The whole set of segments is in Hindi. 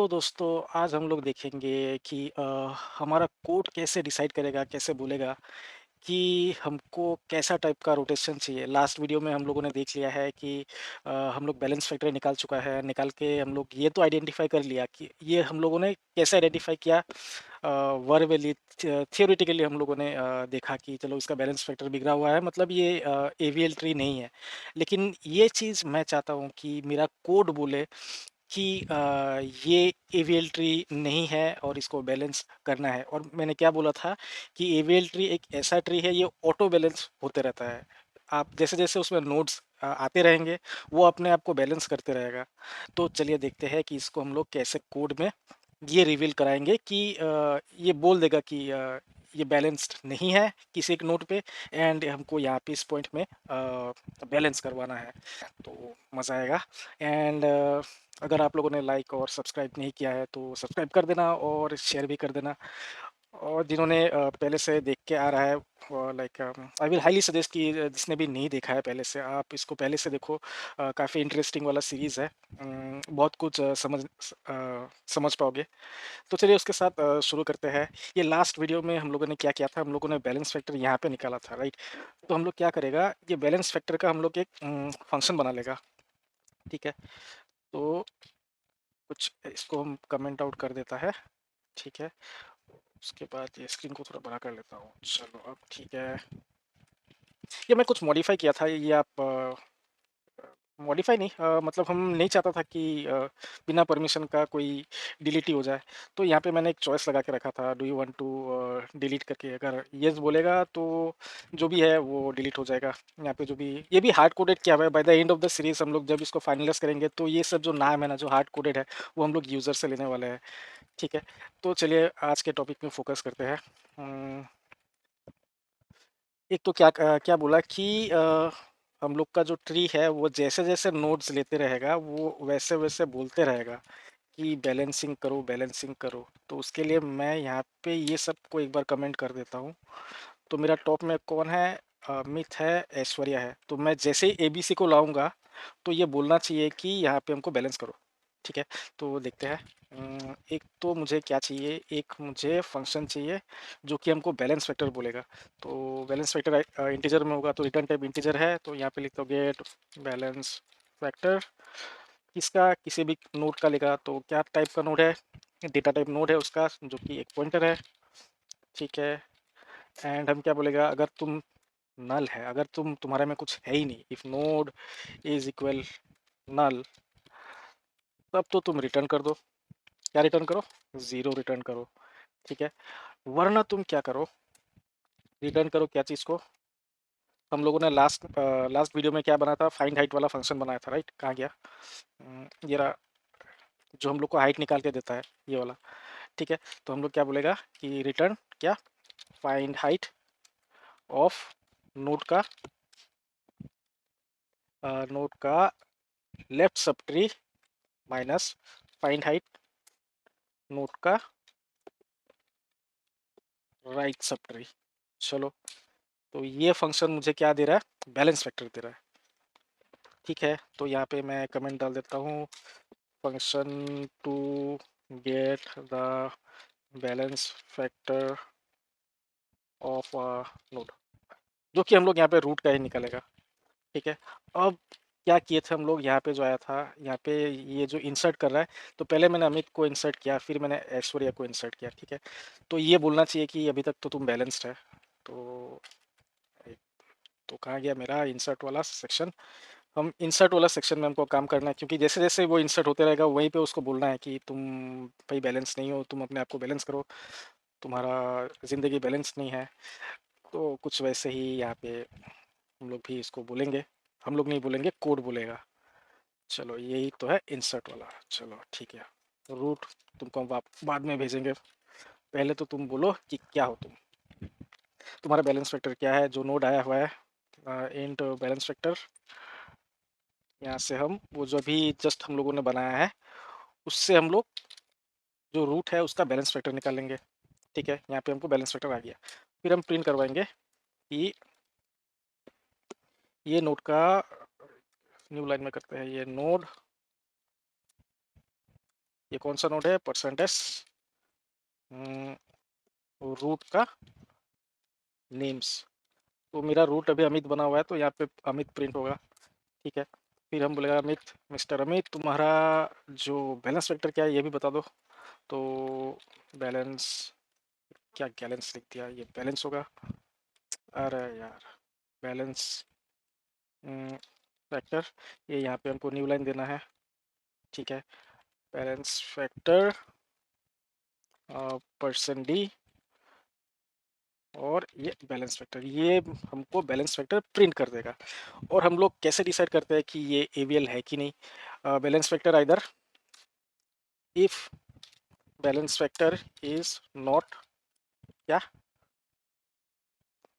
तो दोस्तों आज हम लोग देखेंगे कि हमारा कोड कैसे डिसाइड करेगा, कैसे बोलेगा कि हमको कैसा टाइप का रोटेशन चाहिए। लास्ट वीडियो में हम लोगों ने देख लिया है कि हम लोग बैलेंस फैक्टर निकाल चुका है, निकाल के हम लोग ये तो आइडेंटिफ़ाई कर लिया कि ये हम लोगों ने कैसे आइडेंटिफ़ाई किया। वर्बली थियोरेटिकली हम लोगों ने देखा कि चलो इसका बैलेंस फैक्टर बिगड़ा हुआ है, मतलब ये एवीएल ट्री नहीं है। लेकिन ये चीज़ मैं चाहता हूँ कि मेरा कोड बोले कि ये एवीएल ट्री नहीं है और इसको बैलेंस करना है। और मैंने क्या बोला था कि एवीएल ट्री एक ऐसा ट्री है, ये ऑटो बैलेंस होते रहता है। आप जैसे-जैसे उसमें नोड्स आते रहेंगे, वो अपने आप को बैलेंस करते रहेगा। तो चलिए देखते हैं कि इसको हम लोग कैसे कोड में ये रिवील कराएँगे कि ये बोल देगा कि ये बैलेंस्ड नहीं है किसी एक नोड पे एंड हमको यहाँ पे इस पॉइंट में बैलेंस करवाना है। तो मज़ा आएगा। एंड अगर आप लोगों ने लाइक और सब्सक्राइब नहीं किया है तो सब्सक्राइब कर देना और शेयर भी कर देना। और जिन्होंने पहले से देख के आ रहा है, like I will highly suggest कि जिसने भी नहीं देखा है पहले से, आप इसको पहले से देखो। काफ़ी इंटरेस्टिंग वाला सीरीज़ है। बहुत कुछ समझ पाओगे। तो चलिए उसके साथ शुरू करते हैं। ये लास्ट वीडियो में हम लोगों ने क्या किया था, हम लोगों ने बैलेंस फैक्टर यहाँ पे निकाला था, राइट? तो हम लोग क्या करेगा, ये बैलेंस फैक्टर का हम लोग एक फंक्शन बना लेगा। ठीक है? तो कुछ इसको हम कमेंट आउट कर देता है। ठीक है? उसके बाद ये स्क्रीन को थोड़ा बड़ा कर लेता हूँ। चलो अब ठीक है। ये मैं कुछ मॉडिफाई किया था, ये आप मॉडिफाई नहीं, मतलब हम नहीं चाहता था कि बिना परमिशन का कोई डिलीट ही हो जाए। तो यहाँ पे मैंने एक चॉइस लगा के रखा था, do you want to delete करके। अगर येस बोलेगा तो जो भी है वो डिलीट हो जाएगा। यहाँ पे जो भी, ये भी हार्ड कोडेड किया हुआ है। By the end of the series हम लोग जब इसको फाइनलाइज करेंगे तो ये सब जो नाम है ना, जो हार्ड कोडेड है, वो हम लोग यूज़र से लेने वाले हैं। ठीक है? तो चलिए आज के टॉपिक में फोकस करते हैं। एक तो क्या बोला कि हम लोग का जो ट्री है वो जैसे-जैसे नोड्स लेते रहेगा, वो वैसे-वैसे बोलते रहेगा कि बैलेंसिंग करो, बैलेंसिंग करो। तो उसके लिए मैं यहाँ पे ये सबको एक बार कमेंट कर देता हूँ। तो मेरा टॉप में कौन है? मित है, ऐश्वर्या है। तो मैं जैसे ही एबीसी को लाऊँगा, तो ये बोलना चाहिए कि यहाँ पे हमको बैलेंस करो। ठीक है? तो देखते हैं। एक तो मुझे क्या चाहिए, एक मुझे फंक्शन चाहिए जो कि हमको बैलेंस फैक्टर बोलेगा। तो बैलेंस फैक्टर इंटीजर में होगा तो रिटर्न टाइप इंटीजर है, तो यहाँ पे लिखता हूँ गेट बैलेंस फैक्टर। किसका? किसी भी नोड का लेगा। तो क्या टाइप का नोड है? डेटा टाइप नोड है उसका, जो कि एक पॉइंटर है। ठीक है? एंड हम क्या बोलेगा, अगर तुम नल है, अगर तुम्हारे में कुछ है ही नहीं, इफ नोड इज इक्वल नल, तब तो तुम रिटर्न कर दो। क्या रिटर्न करो? ज़ीरो रिटर्न करो। ठीक है? वरना तुम क्या करो, रिटर्न करो क्या चीज़ को? हम लोगों ने लास्ट वीडियो में क्या बना था, फाइंड हाइट वाला फंक्शन बनाया था, राइट? कहाँ गया? ये रहा, जो हम लोग को हाइट निकाल के देता है, ये वाला। ठीक है? तो हम लोग क्या बोलेगा कि रिटर्न क्या, फाइंड हाइट ऑफ नोड का नोड का left sub tree minus find height node का राइट सब ट्री। चलो, तो ये फंक्शन मुझे क्या दे रहा है, बैलेंस फैक्टर दे रहा है। ठीक है? तो यहाँ पे मैं कमेंट डाल देता हूँ, function to get the balance factor of node, जो कि हम लोग यहाँ पे रूट का ही निकलेगा। ठीक है? अब क्या किए थे हम लोग, यहाँ पे जो आया था, यहाँ पे ये जो इंसर्ट कर रहा है, तो पहले मैंने अमित को इंसर्ट किया, फिर मैंने ऐश्वर्या को इंसर्ट किया। ठीक है? तो ये बोलना चाहिए कि अभी तक तो तुम बैलेंस्ड है। तो तो कहाँ गया मेरा इंसर्ट वाला सेक्शन? हम इंसर्ट वाला सेक्शन में हमको काम करना है, क्योंकि जैसे जैसे वो इंसर्ट होते रहेगा वहीं पे उसको बोलना है कि तुम भाई बैलेंस नहीं हो, तुम अपने आप को बैलेंस करो, तुम्हारा ज़िंदगी बैलेंस नहीं है। तो कुछ वैसे ही यहाँ पे हम लोग भी इसको बोलेंगे। हम लोग नहीं बोलेंगे, कोड बोलेगा। चलो यही तो है इंसर्ट वाला। चलो ठीक है। रूट तुमको हम बाद में भेजेंगे, पहले तो तुम बोलो कि क्या हो तुम, तुम्हारा बैलेंस फैक्टर क्या है, जो नोड आया हुआ है इंट बैलेंस फैक्टर। यहाँ से हम वो जो भी जस्ट हम लोगों ने बनाया है, उससे हम लोग जो रूट है उसका बैलेंस फैक्टर निकालेंगे। ठीक है? यहाँ पे हमको बैलेंस फैक्टर आ गया। फिर हम प्रिंट करवाएंगे कि ये नोड का, न्यू लाइन में करते हैं, ये नोड ये कौन सा नोड है? परसेंटेज रूट का नेम्स। तो मेरा रूट अभी अमित बना हुआ है, तो यहाँ पे अमित प्रिंट होगा, ठीक है। फिर हम बोलेगा अमित, मिस्टर अमित, तुम्हारा जो बैलेंस वेक्टर क्या है ये भी बता दो। तो बैलेंस, क्या बैलेंस लिख दिया, ये बैलेंस होगा। अरे यार, बैलेंस वेक्टर, ये यहाँ पे हमको न्यू लाइन देना है, ठीक है। बैलेंस वेक्टर परसेंट डी, और ये बैलेंस वेक्टर, ये हमको बैलेंस वेक्टर प्रिंट कर देगा। और हम लोग कैसे डिसाइड करते हैं कि ये एवीएल है कि नहीं? Balance vector either if balance vector is not, क्या,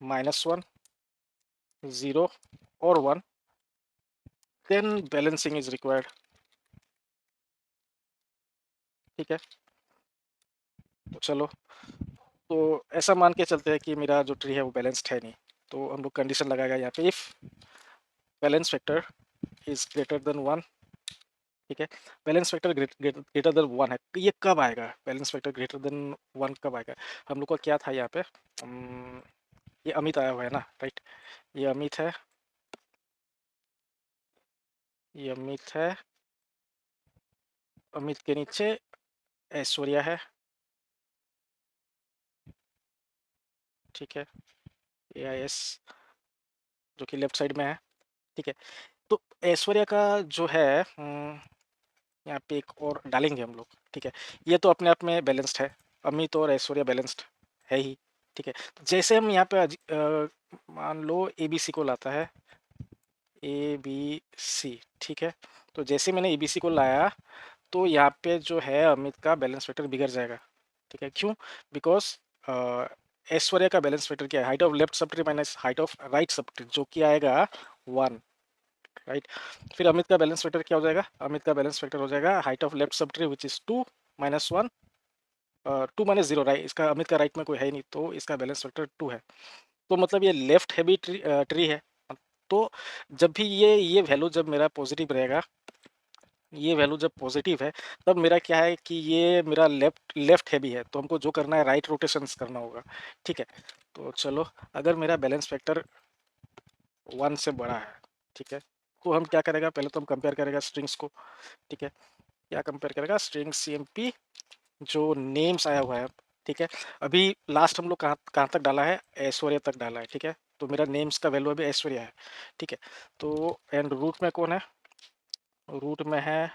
-1, 0 और 1, देन बैलेंसिंग इज रिक्वायर्ड, ठीक है। तो चलो, तो ऐसा मान के चलते हैं कि मेरा जो ट्री है वो बैलेंस्ड है नहीं। तो हम लोग कंडीशन लगाएगा यहाँ पे, if balance vector is greater then 1, ठीक है। बैलेंस वेक्टर ग्रेटर देन 1 है, ये कब आएगा? बैलेंस वेक्टर ग्रेटर देन 1 कब आएगा? हम लोग का क्या था यहाँ पे, ये अमित आया हुआ है ना, राइट। ये अमित है, ये अमित है, अमित के नीचे ऐश्वर्या है, ठीक है। AIS जो कि लेफ्ट साइड में है, ठीक है। तो ऐश्वर्या का जो है, यहाँ पे एक और डालेंगे हम लोग, ठीक है। ये तो अपने आप में बैलेंस्ड है, अमित और ऐश्वर्या बैलेंस्ड है ही, ठीक है। तो जैसे हम यहाँ पे मान लो ABC को लाता है, ABC, ठीक है। तो जैसे मैंने ABC को लाया, तो यहाँ पे जो है अमित का बैलेंस वेक्टर बिगड़ जाएगा, ठीक है। क्यों? बिकॉज ऐश्वर्या का बैलेंस वेक्टर क्या है? Height of left sub tree minus height of right sub tree, जो कि आएगा 1, राइट। फिर अमित का बैलेंस वेक्टर क्या हो जाएगा? अमित का बैलेंस वेक्टर हो जाएगा height of left sub tree which is 2 -1, 2 -0, right. इसका अमित का राइट में कोई है ही नहीं, तो इसका बैलेंस वेक्टर 2 है। तो मतलब ये लेफ्ट हैवी ट्री है। तो जब भी ये वैल्यू जब मेरा पॉजिटिव रहेगा, ये वैल्यू जब पॉजिटिव है, तब मेरा क्या है कि ये मेरा लेफ्ट लेफ्ट हैवी है, तो हमको जो करना है राइट रोटेशंस करना होगा, ठीक है। तो चलो, अगर मेरा बैलेंस फैक्टर 1 से बड़ा है, ठीक है, तो हम क्या करेगा, पहले तो हम कंपेयर करेगा स्ट्रिंग्स को, ठीक है। क्या कंपेयर करेगा? स्ट्रिंग CMP जो नेम्स आया हुआ है, ठीक है। अभी लास्ट हम लोग कहाँ कहाँ तक डाला है? ऐश्वर्या तक डाला है, ठीक है। तो मेरा नेम्स का वैल्यू अभी ऐश्वर्या है, ठीक है। तो एंड रूट में कौन है? रूट में है,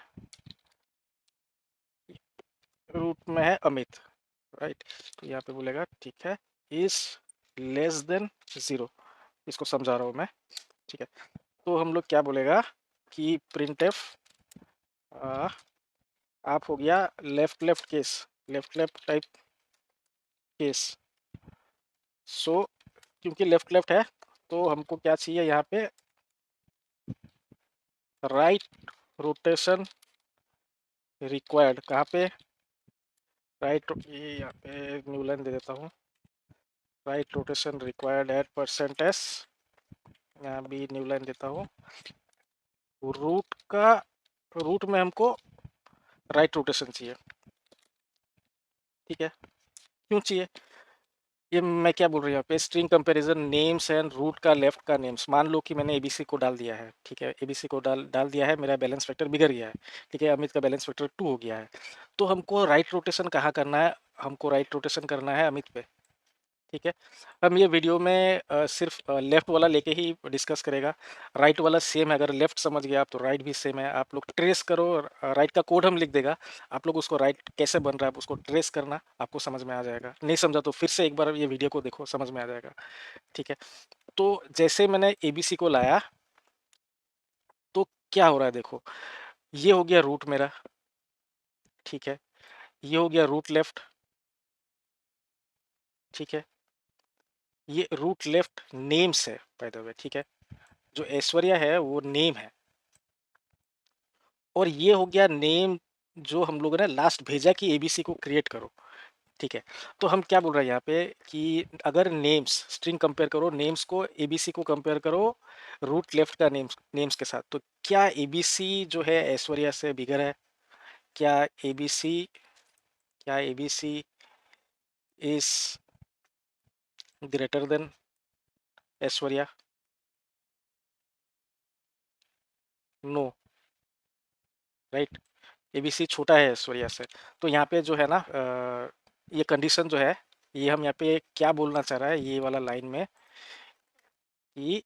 रूट में है अमित, राइट। तो यहाँ पे बोलेगा ठीक है, इज लेस देन 0, इसको समझा रहा हूँ मैं, ठीक है। तो हम लोग क्या बोलेगा कि प्रिंट एफ आप हो गया left left case, left left type case. So क्योंकि लेफ्ट लेफ्ट है, तो हमको क्या चाहिए यहाँ पे? Right rotation required. कहाँ पे? राइट, ये यहाँ पे न्यू लाइन दे देता हूँ, right rotation required at percentage, यहाँ भी न्यू लाइन देता हूँ। रूट का, रूट में हमको राइट रोटेशन चाहिए, ठीक है। क्यों चाहिए? ये मैं क्या बोल रही हूँ यहाँ पे, string comparison names and root का लेफ्ट का नेम्स। मान लो कि मैंने ABC को डाल दिया है, ठीक है, ABC को डाल डाल दिया है, मेरा बैलेंस वेक्टर बिगड़ गया है, ठीक है। अमित का बैलेंस वेक्टर 2 हो गया है। तो हमको राइट रोटेशन कहाँ करना है? हमको राइट रोटेशन करना है अमित पे, ठीक है। हम ये वीडियो में सिर्फ लेफ्ट वाला लेके ही डिस्कस करेगा, राइट वाला सेम है। अगर लेफ्ट समझ गया आप तो राइट भी सेम है। आप लोग ट्रेस करो, राइट का कोड हम लिख देगा, आप लोग उसको राइट कैसे बन रहा है उसको ट्रेस करना, आपको समझ में आ जाएगा। नहीं समझा तो फिर से एक बार ये वीडियो को देखो, समझ में आ जाएगा, ठीक है। तो जैसे मैंने ABC को लाया, तो क्या हो रहा है देखो, ये हो गया रूट मेरा, ठीक है। ये हो गया रूट लेफ्ट, ठीक है। ये रूट लेफ्ट नेम्स है बाय द वे, ठीक है। जो ऐश्वर्या है वो नेम है, और ये हो गया नेम जो हम लोगों ने लास्ट भेजा कि ABC को क्रिएट करो, ठीक है। तो हम क्या बोल रहे हैं यहाँ पे कि अगर नेम्स स्ट्रिंग कंपेयर करो, नेम्स को ABC को कंपेयर करो रूट लेफ्ट का नेम्स नेम्स के साथ, तो क्या ABC जो है ऐश्वर्या से बिगर है? क्या एबीसी क्या ABC is greater than Aishwarya? No, right. ABC छोटा है ऐश्वर्या से। तो यहाँ पे जो है ना ये कंडीशन जो है, ये हम यहाँ पे क्या बोलना चाह रहा है ये वाला लाइन में, कि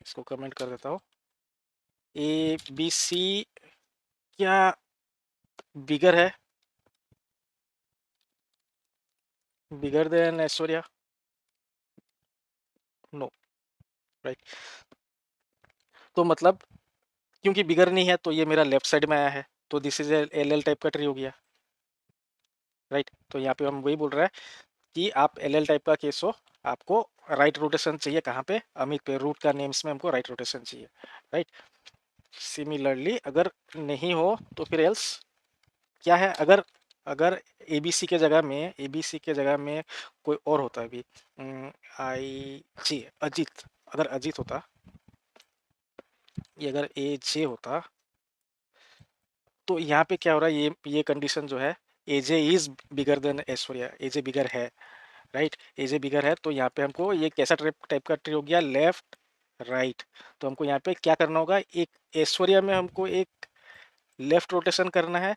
इसको कमेंट कर देता हूँ, ए बी सी क्या बिगर है, bigger than Aishwarya? No, right. तो मतलब क्योंकि बिगर नहीं है तो ये मेरा लेफ्ट साइड में आया है, तो this is L L type का ट्री हो गया, राइट। तो यहाँ पे हम वही बोल रहे हैं कि आप एल एल टाइप का केस हो, आपको राइट रोटेशन चाहिए कहाँ पे? अमित पे, रूट का नेम्स में हमको राइट रोटेशन चाहिए, राइट। सिमिलरली अगर नहीं हो तो फिर एल्स क्या है? अगर अगर एबीसी के जगह में, एबीसी के जगह में कोई और होता है अभी, आई जे, अजीत, अगर अजीत होता, ये अगर ए जे होता, तो यहाँ पे क्या हो रहा है, ये कंडीशन जो है, एजे इज बिगर देन ऐश्वर्या, एजे बिगर है, राइट। एजे बिगर है, तो यहाँ पे हमको ये कैसा टाइप का ट्री हो गया? Left right. तो हमको यहाँ पे क्या करना होगा, एक ऐश्वर्या में हमको एक लेफ्ट रोटेशन करना है,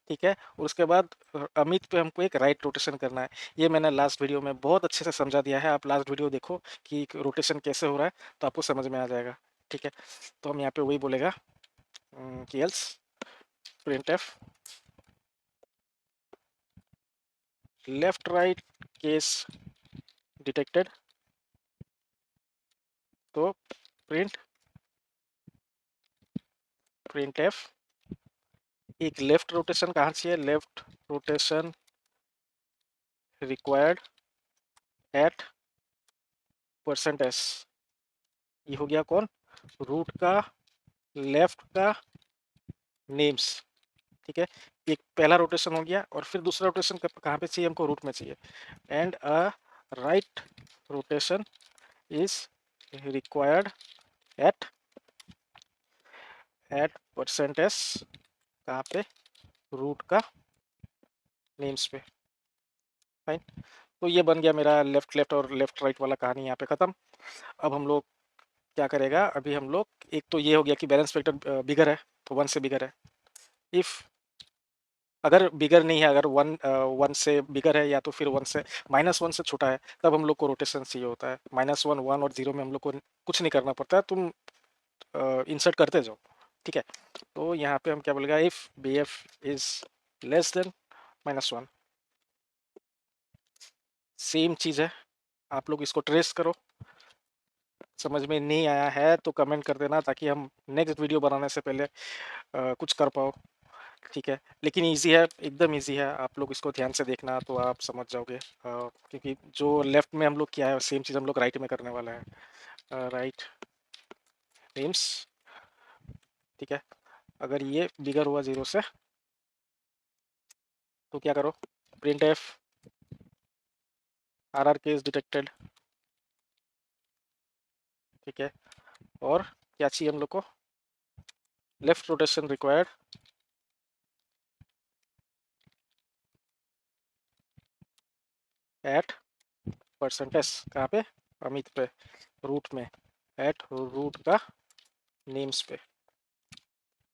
ठीक है, और उसके बाद अमित पे हमको एक राइट रोटेशन करना है। ये मैंने लास्ट वीडियो में बहुत अच्छे से समझा दिया है, आप लास्ट वीडियो देखो कि रोटेशन कैसे हो रहा है, तो आपको समझ में आ जाएगा, ठीक है। तो हम यहाँ पे वही बोलेगा कि else print F left right case detected, तो प्रिंट प्रिंट एफ एक लेफ्ट रोटेशन कहाँ चाहिए? Left rotation required eight percent S. ये हो गया कौन? रूट का लेफ्ट का नेम्स, ठीक है। एक पहला रोटेशन हो गया, और फिर दूसरा रोटेशन कहाँ पे चाहिए हमको? रूट में चाहिए। And a right rotation is required at at percent S, कहाँ पे? रूट का नेम्स पे, फाइन। तो ये बन गया मेरा लेफ्ट लेफ्ट और लेफ्ट राइट वाला कहानी यहाँ पे खत्म। अब हम लोग क्या करेगा, अभी हम लोग, एक तो ये हो गया कि बैलेंस फैक्टर बिगर है, तो वन से बिगर है। इफ अगर बिगर नहीं है, अगर वन से बिगर है, या तो फिर वन से -1 से छोटा है, तब हम लोग को रोटेशन चाहिए होता है। -1, 1 और 0 में हम लोग को कुछ नहीं करना पड़ता है, तुम इंसर्ट करते जाओ, ठीक है। तो यहाँ पे हम क्या बोलेगा, if B F is less than -1, same चीज़ है। आप लोग इसको ट्रेस करो, समझ में नहीं आया है तो कमेंट कर देना, ताकि हम नेक्स्ट वीडियो बनाने से पहले कुछ कर पाओ, ठीक है। लेकिन इजी है, एकदम इजी है, आप लोग इसको ध्यान से देखना तो आप समझ जाओगे, क्योंकि जो लेफ्ट में हम लोग किया है सेम चीज़ हम लोग राइट में करने वाला है। राइट नेम्स, ठीक है। अगर ये बिगर हुआ 0 से, तो क्या करो, printf R R case detected, ठीक है। और क्या चाहिए हम लोग को? Left rotation required at percentage, कहाँ पे? अमित पे, रूट में, एट रूट का नेम्स पे,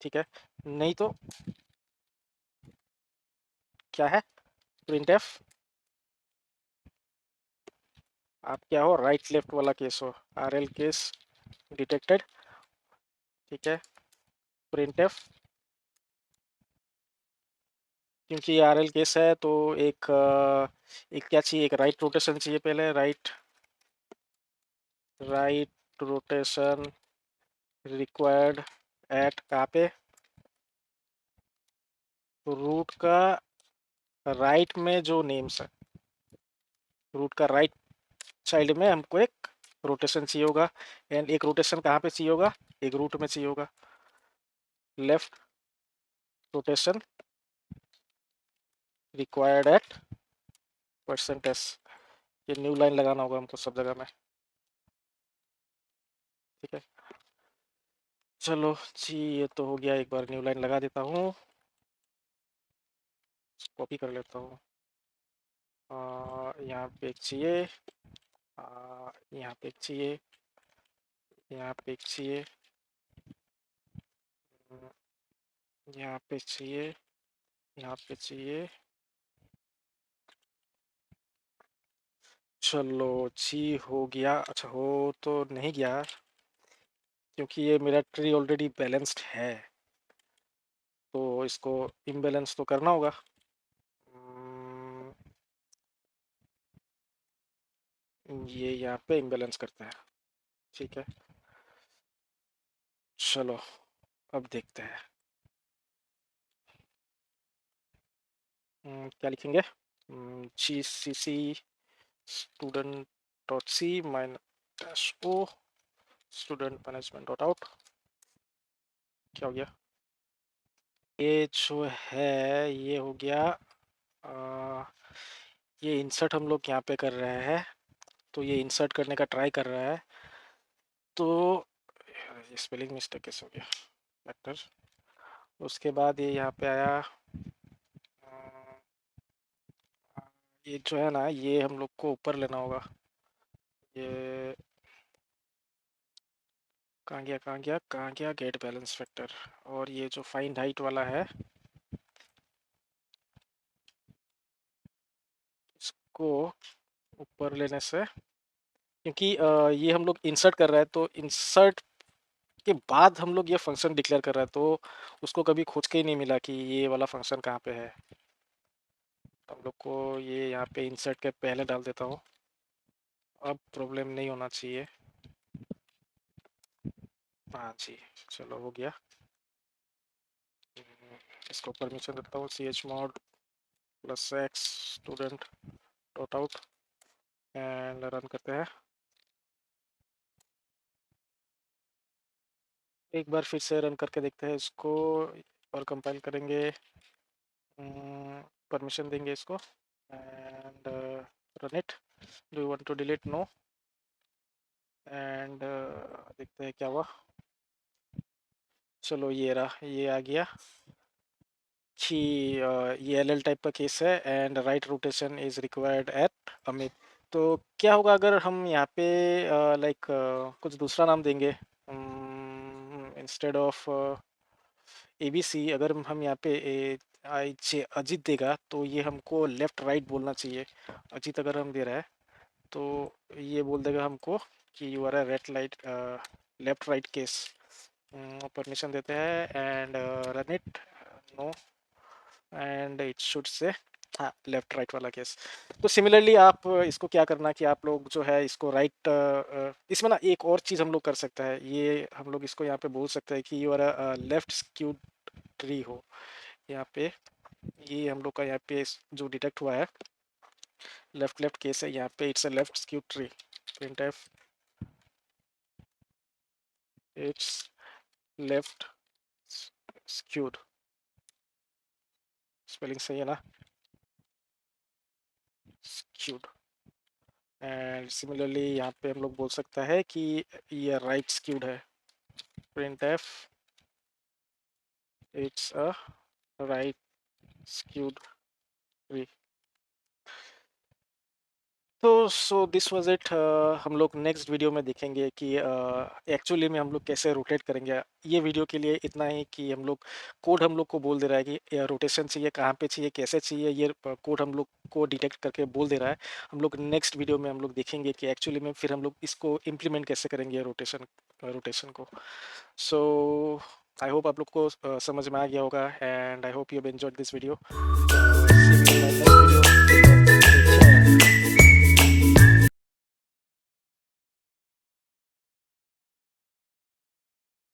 ठीक है। नहीं तो क्या है? प्रिंट एफ, आप क्या हो, राइट लेफ्ट वाला केस हो, आर एल केस डिटेक्टेड, ठीक है। प्रिंट एफ, क्योंकि आर एल केस है तो एक क्या चाहिए, एक राइट रोटेशन चाहिए पहले, right right rotation required eight, कहाँ पे? रूट का राइट में जो नेम्स है, रूट का राइट साइड में हमको एक रोटेशन चाहिए होगा। एंड एक रोटेशन कहाँ पे चाहिए होगा? एक रूट में चाहिए होगा। Left rotation required at percentage, ये न्यू लाइन लगाना होगा हमको सब जगह में, ठीक है। चलो जी, ये तो हो गया। एक बार न्यू लाइन लगा देता हूँ, कॉपी कर लेता हूँ। यहाँ पे एक चाहिए, यहाँ पे एक चाहिए, यहाँ पे एक चाहिए, यहाँ पे चाहिए, यहाँ पे चाहिए। चलो जी, हो गया। अच्छा, हो तो नहीं गया क्योंकि ये मेरा ट्री ऑलरेडी बैलेंस्ड है, तो इसको इम्बैलेंस तो करना होगा। ये यहाँ पे इम्बैलेंस करता है। ठीक है, चलो अब देखते हैं। क्या लिखेंगे? G C C student dot C minus dash O student management dot out. क्या हो गया? ये जो है ये हो गया। आ, ये इंसर्ट हम लोग यहाँ पे कर रहे हैं, तो ये इंसर्ट करने का ट्राई कर रहा है। तो ये स्पेलिंग मिस्टेक कैसे हो गया? वेक्टर। उसके बाद ये यहाँ पे आया। ये जो है ना, ये हम लोग को ऊपर लेना होगा। ये कहाँ गया, कहाँ गया, कहाँ गया? Get balance factor. और ये जो फाइंड हाइट वाला है, इसको ऊपर लेने से, क्योंकि ये हम लोग इंसर्ट कर रहे हैं, तो इंसर्ट के बाद हम लोग ये फंक्शन डिक्लेयर कर रहे हैं, तो उसको कभी खोज के ही नहीं मिला कि ये वाला फंक्शन कहाँ पे है। तो हम लोग को ये यहाँ पे इंसर्ट के पहले डाल देता हूँ। अब प्रॉब्लम नहीं होना चाहिए। हाँ जी, चलो हो गया। इसको परमिशन देता हूँ, C H mod plus X student dot out, and run करते हैं। एक बार फिर से रन करके देखते हैं इसको, और कंपाइल करेंगे। परमिशन देंगे इसको, and run it. Do you want to delete? No. And देखते हैं क्या हुआ। चलो ये रहा, ये आ गया कि ये एल एल टाइप का केस है, and right rotation is required eight Amit. तो क्या होगा अगर हम यहाँ पे लाइक कुछ दूसरा नाम देंगे? Instead of A B C, अगर हम यहाँ पे आई जे अजित देगा, तो ये हमको लेफ्ट राइट बोलना चाहिए। अजित अगर हम दे रहा है, तो ये बोल देगा हमको कि you are a red light left right case. Permission देते हैं, and run it. No, and it should say हाँ, लेफ्ट राइट वाला केस। तो सिमिलरली आप इसको क्या करना कि आप लोग जो है इसको राइट, इसमें ना एक और चीज़ हम लोग कर सकते हैं। ये हम लोग इसको यहाँ पे बोल सकते हैं कि you are left skewed tree हो यहाँ पे। ये हम लोग का यहाँ पे जो डिटेक्ट हुआ है, लेफ्ट लेफ्ट केस है यहाँ पे, it's a left skewed tree. Print F it's left skewed. Spelling सही है ना? स्क्यूड। एंड सिमिलरली यहाँ पे हम लोग बोल सकता है कि ये राइट स्क्यूड है। Print F it's a right skewed tree. तो सो दिस वाज इट। हम लोग नेक्स्ट वीडियो में देखेंगे कि एक्चुअली में हम लोग कैसे रोटेट करेंगे। ये वीडियो के लिए इतना ही कि हम लोग कोड हम लोग को बोल दे रहा है कि रोटेशन चाहिए, कहाँ पे चाहिए, कैसे चाहिए, ये कोड हम लोग को डिटेक्ट करके बोल दे रहा है। हम लोग नेक्स्ट वीडियो में हम लोग देखेंगे कि एक्चुअली में फिर हम लोग इसको इम्प्लीमेंट कैसे करेंगे रोटेशन को। सो आई होप आप लोग को समझ में आ गया होगा, and I hope you have enjoyed this video. See you in my next